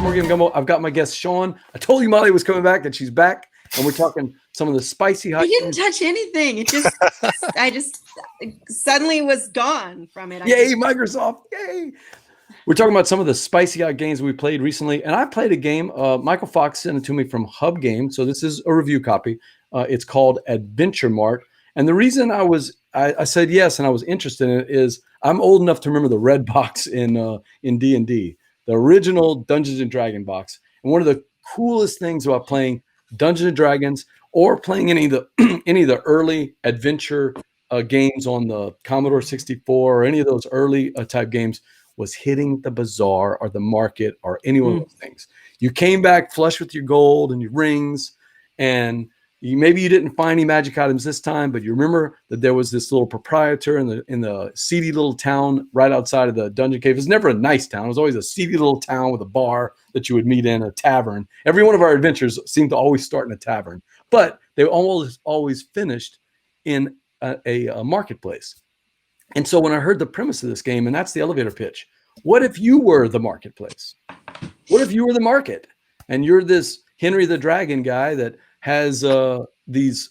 More Game Gumbo. I've got my guest Shawn. I told you Molly was coming back, and she's back. And we're talking some of the spicy hot. I didn't touch anything. It just, I just suddenly was gone from it. Yay, Microsoft! Yay! We're talking about some of the spicy hot games we played recently, and I played a game. Michael Fox sent it to me from Hub Game, so this is a review copy. It's called Adventure Mart, and the reason I said yes and I was interested in it is I'm old enough to remember the red box in D&D, the original Dungeons and Dragon box, and one of the coolest things about playing Dungeons and Dragons or playing any of the early adventure games on the Commodore 64 or any of those early type games was hitting the bazaar or the market or any one of those things. You came back flush with your gold and your rings, and maybe you didn't find any magic items this time, but you remember that there was this little proprietor in the seedy little town right outside of the dungeon cave. It was never a nice town. It was always a seedy little town with a bar that you would meet in, a tavern. Every one of our adventures seemed to always start in a tavern, but they always finished in a marketplace. And so when I heard the premise of this game, and that's the elevator pitch, what if you were the marketplace? What if you were the market and you're this Henry the Dragon guy that has these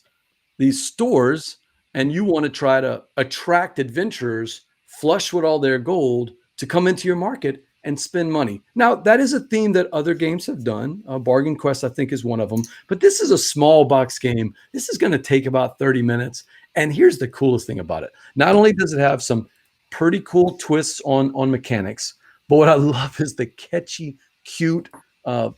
stores, and you want to try to attract adventurers flush with all their gold to come into your market and spend money. Now, that is a theme that other games have done. Bargain Quest, I think, is one of them. But this is a small box game. This is going to take about 30 minutes. And here's the coolest thing about it. Not only does it have some pretty cool twists on mechanics, but what I love is the catchy, cute, the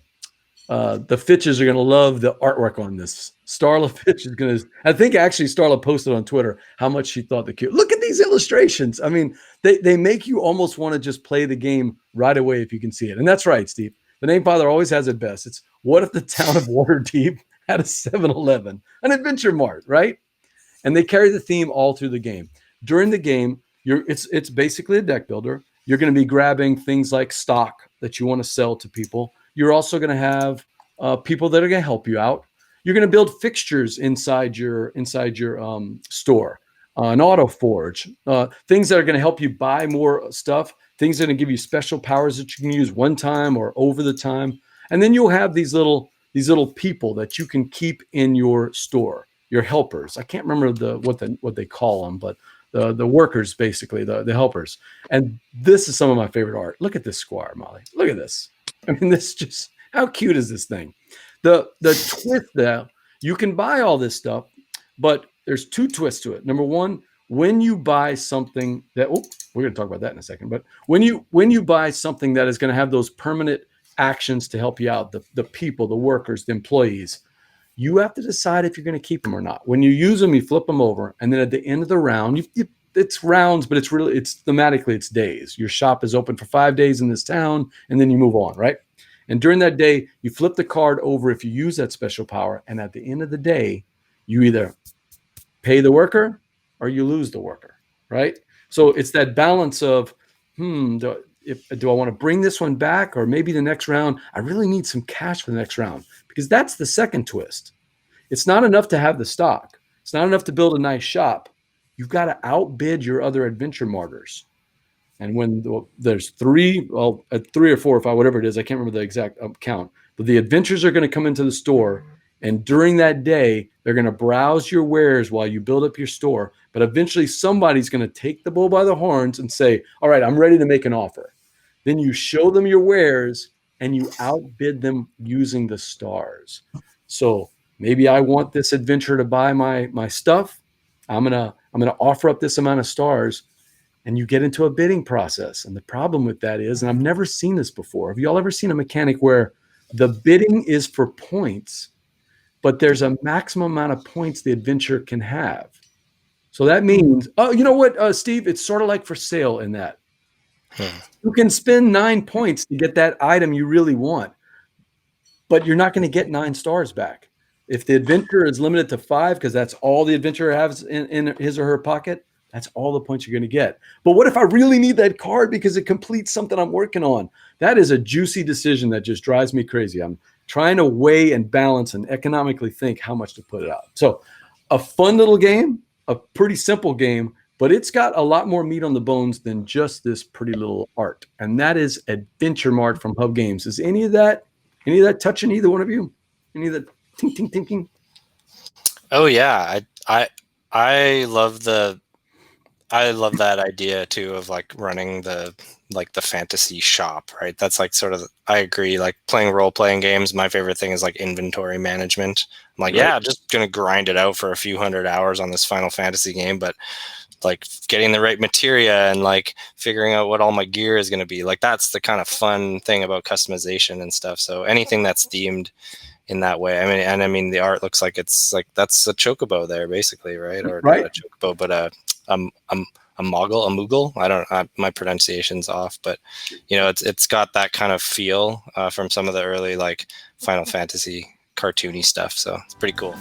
Fitches are going to love the artwork on this. Starla Fitch is going to, I think actually Starla posted on Twitter how much she thought the cute. Look at these illustrations. I mean, they make you almost want to just play the game right away if you can see it. And that's right, Steve. The Name Father always has it best. It's what if the town of Waterdeep had a 7-Eleven, an Adventure Mart, right? And they carry the theme all through the game. During the game, it's basically a deck builder. You're going to be grabbing things like stock that you want to sell to people. You're also going to have people that are going to help you out. You're going to build fixtures inside your store, an auto forge, things that are going to help you buy more stuff, things that are going to give you special powers that you can use one time or over the time. And then you'll have these little people that you can keep in your store, your helpers. I can't remember what they call them, but the workers, basically, the helpers. And this is some of my favorite art. Look at this squire, Molly. Look at this. I mean, how cute is this thing? The twist there, you can buy all this stuff, but there's two twists to it. Number one, when you buy something that, we're going to talk about that in a second, but when you buy something that is going to have those permanent actions to help you out, the people, the workers, the employees, you have to decide if you're going to keep them or not. When you use them, you flip them over, and then at the end of the round, it's rounds, but it's thematically, it's days. Your shop is open for 5 days in this town, and then you move on, right? And during that day, you flip the card over if you use that special power, and at the end of the day, you either pay the worker or you lose the worker, right? So it's that balance of, do I want to bring this one back, or maybe the next round, I really need some cash for the next round, because that's the second twist. It's not enough to have the stock. It's not enough to build a nice shop. You've got to outbid your other adventure martyrs. And when there's three or four or five, whatever it is, I can't remember the exact count, but the adventurers are going to come into the store, and during that day, they're going to browse your wares while you build up your store. But eventually somebody's going to take the bull by the horns and say, all right, I'm ready to make an offer. Then you show them your wares and you outbid them using the stars. So maybe I want this adventurer to buy my stuff. I'm gonna offer up this amount of stars, and you get into a bidding process. And the problem with that is, and I've never seen this before, have y'all ever seen a mechanic where the bidding is for points, but there's a maximum amount of points the adventurer can have? So that means, you know what, Steve, it's sort of like for sale in that. You can spend 9 points to get that item you really want, but you're not going to get 9 stars back. If the adventurer is limited to 5, because that's all the adventurer has in his or her pocket, that's all the points you're going to get. But what if I really need that card because it completes something I'm working on? That is a juicy decision that just drives me crazy. I'm trying to weigh and balance and economically think how much to put it out. So a fun little game, a pretty simple game, but it's got a lot more meat on the bones than just this pretty little art. And that is Adventure Mart from Hub Games. Is any of that touching either one of you? Any of that thinking? Oh yeah, I love that idea too of like running the fantasy shop, right? That's like sort of, I agree, like playing role-playing games, my favorite thing is like inventory management. I'm like, Right. yeah, just gonna grind it out for a few hundred hours on this Final Fantasy game, but like getting the right materia and like figuring out what all my gear is going to be, like that's the kind of fun thing about customization and stuff. So anything that's themed in that way, I mean the art looks like it's like that's a chocobo there basically, right? Or Right. not a chocobo, but a moogle. My pronunciation's off, but you know, it's got that kind of feel from some of the early like Final Fantasy cartoony stuff, so it's pretty cool.